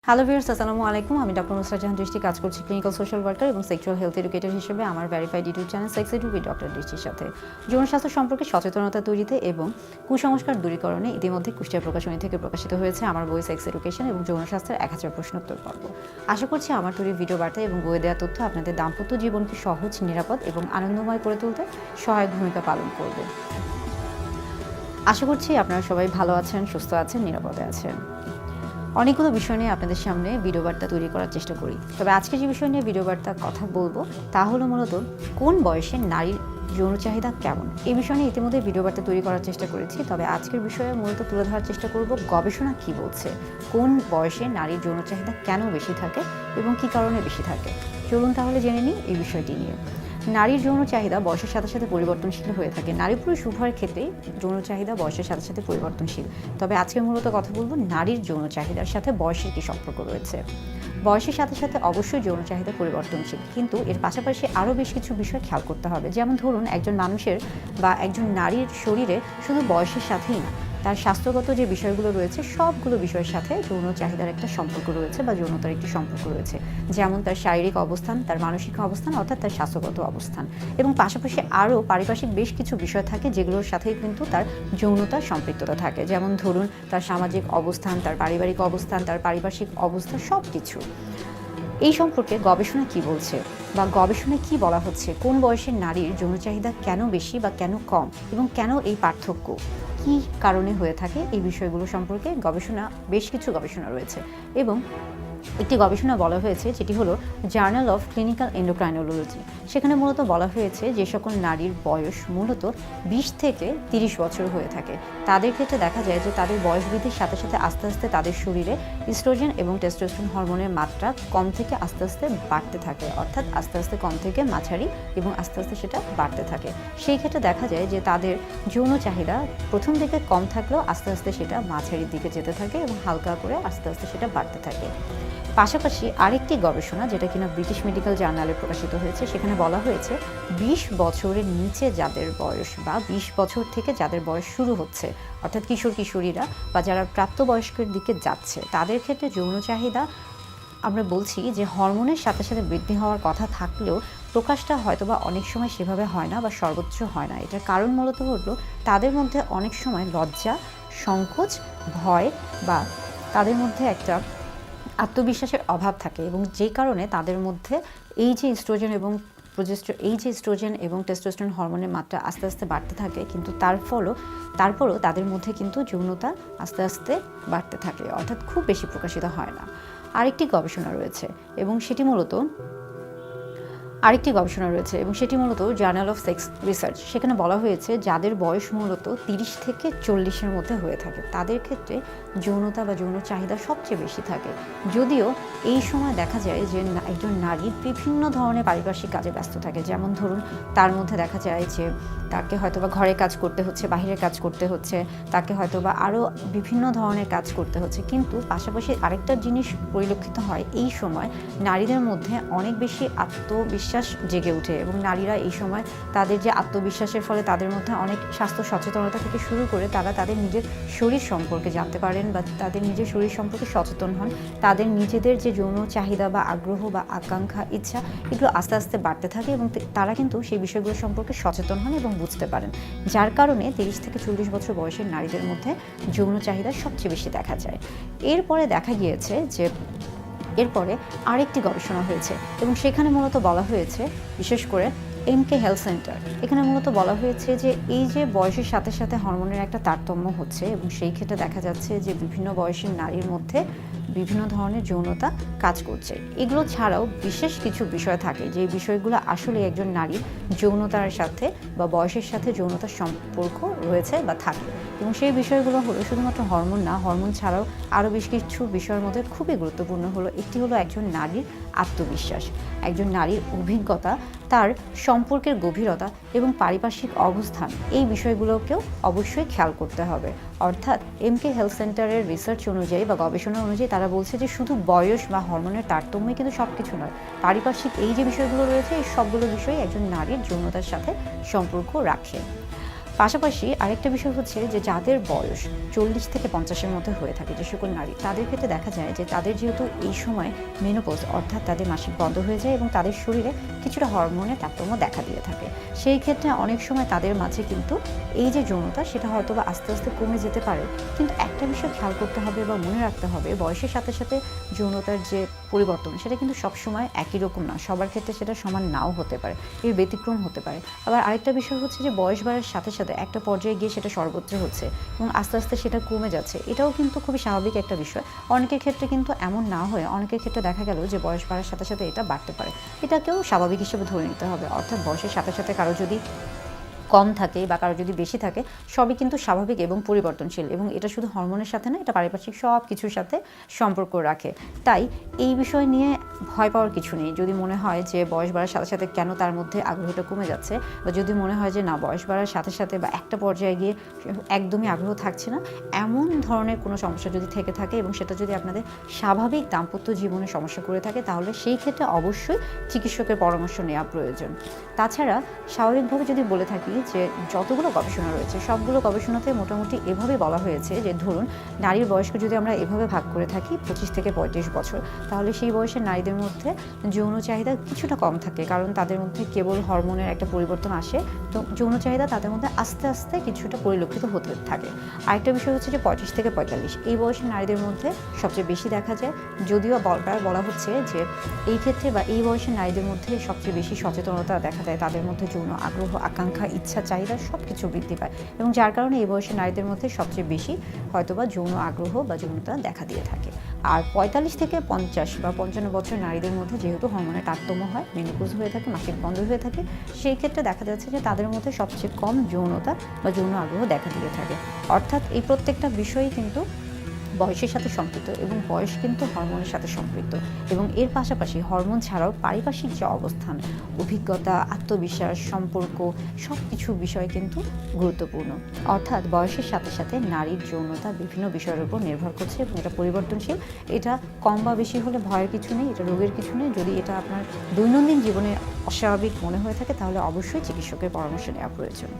Hello viewers, আসসালামু আলাইকুম। আমি ডক্টর নুসরাত জাহান দৃষ্টি, কাজ করছি ক্লিনিক্যাল সোশ্যাল ওয়ার্কার এবং সেক্সুয়াল হেলথ এডুকেটর হিসেবে আমার verified YouTube channel sex edu with doctor দৃষ্টির সাথে যৌন স্বাস্থ্য সম্পর্কে সচেতনতা তৈরিতে এবং কুসংস্কার দূরীকরণে ইতিমধ্যে কুষ্টিয়া প্রকাশনী থেকে প্রকাশিত হয়েছে আমার বই সেক্স এডুকেশন এবং যৌন স্বাস্থ্যের 1000 প্রশ্নোত্তর পর্ব। আশা করছি আমার তৈরি ভিডিও বার্তা এবং বইয়ে দেওয়া তথ্য আপনাদের দাম্পত্য জীবনকে সহজ, নিরাপদ এবং আনন্দময় করে তুলতে সহায়ক ভূমিকা পালন করবে। আশা করছি আপনারা সবাই ভালো আছেন, সুস্থ আছেন, নিরাপদে আছেন। অনেকগুলো বিষয় নিয়ে আপনাদের সামনে ভিডিও বার্তা তৈরি করার চেষ্টা করি, তবে আজকে যে বিষয় নিয়ে ভিডিও বার্তা কথা বলবো তা হলো মূলত কোন বয়সে নারীর যৌন চাহিদা কেমন। এই বিষয় নিয়ে ইতিমধ্যে ভিডিও বার্তা তৈরি করার চেষ্টা করেছি, তবে আজকের বিষয়ে মূলত তুলে ধরার চেষ্টা করব গবেষণা কি বলছে, কোন বয়সে নারীর যৌন চাহিদা কেন বেশি থাকে এবং কি কারণে বেশি থাকে। চলুন তাহলে জেনে নিই এই বিষয়টি নিয়ে। নারীর যৌন চাহিদা বয়সের সাথে সাথে পরিবর্তনশীল হয়ে থাকে। নারী পুরুষ উভয়ের ক্ষেত্রেই যৌন চাহিদা বয়সের সাথে সাথে পরিবর্তনশীল, তবে আজকে মূলত কথা বলবো নারীর যৌন চাহিদার সাথে বয়সের কী সম্পর্ক রয়েছে। বয়সের সাথে সাথে অবশ্যই যৌন চাহিদা পরিবর্তনশীল, কিন্তু এর পাশাপাশি আরও বেশ কিছু বিষয় খেয়াল করতে হবে। যেমন ধরুন, একজন মানুষের বা একজন নারীর শরীরে শুধু বয়সের সাথেই না, তার স্বাস্থ্যগত যে বিষয়গুলো রয়েছে সবগুলো বিষয়ের সাথে যৌন চাহিদার একটা সম্পর্ক রয়েছে বা যৌনতার একটি সম্পর্ক রয়েছে। যেমন তার শারীরিক অবস্থান, তার মানসিক অবস্থান অর্থাৎ তার স্বাস্থ্যগত অবস্থান, এবং পাশাপাশি আরও পারিপার্শ্বিক বেশ কিছু বিষয় থাকে যেগুলোর সাথেই কিন্তু তার যৌনতার সম্পৃক্ততা থাকে। যেমন ধরুন, তার সামাজিক অবস্থান, তার পারিবারিক অবস্থান, তার পারিপার্শ্বিক অবস্থা সব কিছু। এই সম্পর্কে গবেষণা কি বলছে বা গবেষণায় কি বলা হচ্ছে, কোন বয়সের নারীর যৌন চাহিদা কেন বেশি বা কেন কম এবং কেন এই পার্থক্য কী কারণে হয়ে থাকে, এই বিষয়গুলো সম্পর্কে বেশ কিছু গবেষণা রয়েছে। এবং একটি গবেষণা বলা হয়েছে যেটি হলো জার্নাল অফ ক্লিনিক্যাল এন্ডোক্রাইনোলজি। সেখানে মূলত বলা হয়েছে যে সকল নারীর বয়স মূলত 20 থেকে 30 বছর হয়ে থাকে, তাদের ক্ষেত্রে দেখা যায় যে তাদের বয়স বৃদ্ধির সাথে সাথে আস্তে আস্তে তাদের শরীরে ইস্ট্রোজেন এবং টেস্টোস্টেরন হরমোনের মাত্রা কম থেকে আস্তে আস্তে বাড়তে থাকে, অর্থাৎ আস্তে আস্তে কম থেকে মাঝারি এবং আস্তে আস্তে সেটা বাড়তে থাকে। সেই ক্ষেত্রে দেখা যায় যে তাদের যৌন চাহিদা প্রথম দিকে কম থাকলেও আস্তে আস্তে সেটা মাঝারির দিকে যেতে থাকে এবং হালকা করে আস্তে আস্তে সেটা বাড়তে থাকে। পাশাপাশি আরেকটি গবেষণা যেটা কিনা ব্রিটিশ মেডিকেল জার্নালে প্রকাশিত হয়েছে, সেখানে বলা হয়েছে 20 বছরের নিচে যাদের বয়স বা 20 বছর থেকে যাদের বয়স শুরু হচ্ছে, অর্থাৎ কিশোর কিশোরীরা বা যারা প্রাপ্তবয়স্কের দিকে যাচ্ছে, তাদের ক্ষেত্রে যৌন চাহিদা আমরা বলছি যে হরমোনের সাথে সাথে বৃদ্ধি হওয়ার কথা থাকলেও প্রকাশটা হয়তোবা অনেক সময় সেভাবে হয় না বা সর্বোচ্চ হয় না। এটার কারণ মূলত হলো তাদের মধ্যে অনেক সময় লজ্জা, সংকোচ, ভয় বা তাদের মধ্যে একটা আত্মবিশ্বাসের অভাব থাকে, এবং যেই কারণে তাদের মধ্যে এই যে ইস্ট্রোজেন এবং টেস্টোস্টেরন হরমোনের মাত্রা আস্তে আস্তে বাড়তে থাকে, কিন্তু তারপরও তাদের মধ্যে কিন্তু যৌনতা আস্তে আস্তে বাড়তে থাকে, অর্থাৎ খুব বেশি প্রকাশিত হয় না। আরেকটি গবেষণা রয়েছে এবং সেটি মূলত জার্নাল অফ সেক্স রিসার্চ। সেখানে বলা হয়েছে যাদের বয়স মূলত 30 থেকে 40-এর মধ্যে হয়ে থাকে, তাদের ক্ষেত্রে যৌনতা বা যৌন চাহিদা সবচেয়ে বেশি থাকে। যদিও এই সময় দেখা যায় যে একজন নারী বিভিন্ন ধরনের পারিপার্শ্বিক কাজে ব্যস্ত থাকে। যেমন ধরুন, তার মধ্যে দেখা যায় যে তাকে হয়তোবা ঘরে কাজ করতে হচ্ছে, বাহিরের কাজ করতে হচ্ছে, তাকে হয়তোবা আরও বিভিন্ন ধরনের কাজ করতে হচ্ছে, কিন্তু পাশাপাশি আরেকটা জিনিস পরিলক্ষিত হয়, এই সময় নারীদের মধ্যে অনেক বেশি আত্মবিশ্বাস জেগে ওঠে এবং নারীরা এই সময় তাদের যে আত্মবিশ্বাসের ফলে তাদের মধ্যে অনেক স্বাস্থ্য সচেতনতা থেকে শুরু করে তারা তাদের নিজের শরীর সম্পর্কে জানতে পারেন বা তাদের নিজের শরীর সম্পর্কে সচেতন হন। তাদের নিজেদের যে যৌন চাহিদা বা আগ্রহ বা আকাঙ্ক্ষা, ইচ্ছা, এগুলো আস্তে আস্তে বাড়তে থাকে এবং তারা কিন্তু সেই বিষয়গুলো সম্পর্কে সচেতন হন এবং বুঝতে পারেন, যার কারণে 30 থেকে 40 বছর বয়সের নারীদের মধ্যে যৌন চাহিদা সবচেয়ে বেশি দেখা যায়। এরপরে দেখা গিয়েছে যে এরপরে আরেকটি গবেষণা হয়েছে এবং সেখানে মূলত বলা হয়েছে, বিশেষ করে এমকে হেলথ সেন্টার, এখানে মূলত বলা হয়েছে যে এই যে বয়সের সাথে সাথে হরমোনের একটা তারতম্য হচ্ছে এবং সেই ক্ষেত্রে দেখা যাচ্ছে যে বিভিন্ন বয়সের নারীর মধ্যে বিভিন্ন ধরনের যৌনতা কাজ করছে। এগুলো ছাড়াও বিশেষ কিছু বিষয় থাকে যে বিষয়গুলো আসলে একজন নারীর যৌনতার সাথে বা বয়সের সাথে যৌনতার সম্পর্ক রয়েছে বা থাকে, এবং সেই বিষয়গুলো হলো শুধুমাত্র হরমোন না, হরমোন ছাড়াও আরও বেশ কিছু বিষয়ের মধ্যে খুবই গুরুত্বপূর্ণ হলো একটি হলো একজন নারীর আত্মবিশ্বাস, একজন নারীর অভিজ্ঞতা, তার সম্পর্কের গভীরতা এবং পারিপার্শ্বিক অবস্থান। এই বিষয়গুলোকেও অবশ্যই খেয়াল করতে হবে। অর্থাৎ এমকে হেলথ সেন্টারের রিসার্চ অনুযায়ী বা গবেষণা অনুযায়ী তারা বলছে যে শুধু বয়স বা হরমোনের তারতম্যই কিন্তু সব কিছু নয়, পারিপার্শ্বিক এই যে বিষয়গুলো রয়েছে এই সবগুলো বিষয়ই একজন নারীর যৌনতার সাথে সম্পর্ক রাখে। পাশাপাশি আরেকটা বিষয় হচ্ছে যে যাদের বয়স 40 থেকে 50-এর মধ্যে হয়ে থাকে, যে সকল নারী, তাদের ক্ষেত্রে দেখা যায় যে তাদের যেহেতু এই সময় মেনোপজ অর্থাৎ তাদের মাসিক বন্ধ হয়ে যায় এবং তাদের শরীরে কিছুটা হরমোনের তারতম্য দেখা দিয়ে থাকে। সেই ক্ষেত্রে অনেক সময় তাদের মাঝে কিন্তু এই যে যৌনতা সেটা হয়তো বা আস্তে আস্তে কমে যেতে পারে। কিন্তু একটা বিষয় খেয়াল করতে হবে বা মনে রাখতে হবে, বয়সের সাথে সাথে যৌনতার যে পরিবর্তন সেটা কিন্তু সবসময় একই রকম না, সবার ক্ষেত্রে সেটা সমান নাও হতে পারে, এর ব্যতিক্রম হতে পারে। আবার আরেকটা বিষয় হচ্ছে যে বয়স বাড়ার সাথে সাথে একটা পর্যায়ে গিয়ে সেটা সর্বোচ্চ হচ্ছে এবং আস্তে আস্তে সেটা কমে যাচ্ছে, এটাও কিন্তু খুবই স্বাভাবিক একটা বিষয়। অনেকের ক্ষেত্রে কিন্তু এমন না হয়ে অনেকের ক্ষেত্রে দেখা গেল যে বয়স বাড়ার সাথে সাথে এটা বাড়তে পারে, এটাকেও স্বাভাবিক হিসেবে ধরে নিতে হবে। অর্থাৎ বয়সের সাথে সাথে কারো যদি কম থাকে বা কারো যদি বেশি থাকে, সবই কিন্তু স্বাভাবিক এবং পরিবর্তনশীল, এবং এটা শুধু হরমোনের সাথে না, এটা পারিপার্শ্বিক সব কিছুর সাথে সম্পর্ক রাখে। তাই এই বিষয় নিয়ে ভয় পাওয়ার কিছু নেই। যদি মনে হয় যে বয়স বাড়ার সাথে সাথে কেন তার মধ্যে আগ্রহটা কমে যাচ্ছে, বা যদি মনে হয় যে না বয়স বাড়ার সাথে সাথে বা একটা পর্যায়ে গিয়ে একদমই আগ্রহ থাকছে না, এমন ধরনের কোনো সমস্যা যদি থেকে থাকে এবং সেটা যদি আপনাদের স্বাভাবিক দাম্পত্য জীবনে সমস্যা করে থাকে, তাহলে সেই ক্ষেত্রে অবশ্যই চিকিৎসকের পরামর্শ নেওয়া প্রয়োজন। তাছাড়া স্বাভাবিকভাবে যদি বলে থাকি যে যতগুলো গবেষণা রয়েছে সবগুলো গবেষণাতে মোটামুটি এভাবে বলা হয়েছে যে ধরুন নারীর বয়সকে যদি আমরা এভাবে ভাগ করে থাকি 25 থেকে 35 বছর, তাহলে সেই বয়সের নারীদের মধ্যে যৌন চাহিদা কিছুটা কম থাকে, কারণ তাদের মধ্যে কেবল হরমোনের একটা পরিবর্তন আসে, তো যৌন চাহিদা তাদের মধ্যে আস্তে আস্তে কিছুটা পরিলক্ষিত হতে থাকে। আরেকটা বিষয় হচ্ছে যে 25 থেকে 45 এই বয়সের নারীদের মধ্যে সবচেয়ে বেশি দেখা যায়, যদিও বলা হচ্ছে যে এই ক্ষেত্রে বা এই বয়সের নারীদের মধ্যে সবচেয়ে বেশি সচেতনতা দেখা যায়, তাদের মধ্যে যৌন আগ্রহ, আকাঙ্ক্ষা, ইচ্ছা, চাহিদা সব কিছু বৃদ্ধি পায়, এবং যার কারণে এই বয়সের নারীদের মধ্যে সবচেয়ে বেশি হয়তোবা যৌন আগ্রহ বা যৌনতা দেখা দিয়ে থাকে। আর 45 থেকে 50 বা 55 বছর নারীদের মধ্যে যেহেতু হরমোনের তারতম্য হয়, মেনোপজ হয়ে থাকে, মাসিক বন্ধ হয়ে থাকে, সেই ক্ষেত্রে দেখা যাচ্ছে যে তাদের মধ্যে সবচেয়ে কম যৌনতা বা যৌন আগ্রহ দেখা দিয়ে থাকে। অর্থাৎ এই প্রত্যেকটা বিষয়ই কিন্তু বয়সের সাথে সম্পৃক্ত, এবং বয়স কিন্তু হরমোনের সাথে সম্পৃক্ত, এবং এর পাশাপাশি হরমোন ছাড়াও পারিপার্শ্বিক যে অবস্থান, অভিজ্ঞতা, আত্মবিশ্বাস, সম্পর্ক সব কিছু বিষয় কিন্তু গুরুত্বপূর্ণ। অর্থাৎ বয়সের সাথে সাথে নারীর যৌনতা বিভিন্ন বিষয়ের উপর নির্ভর করছে এবং এটা পরিবর্তনশীল। এটা কম বা বেশি হলে ভয়ের কিছু নেই, এটা রোগের কিছু নেই। যদি এটা আপনার দৈনন্দিন জীবনে অস্বাভাবিক মনে হয়ে থাকে, তাহলে অবশ্যই চিকিৎসকের পরামর্শ নেওয়া প্রয়োজন।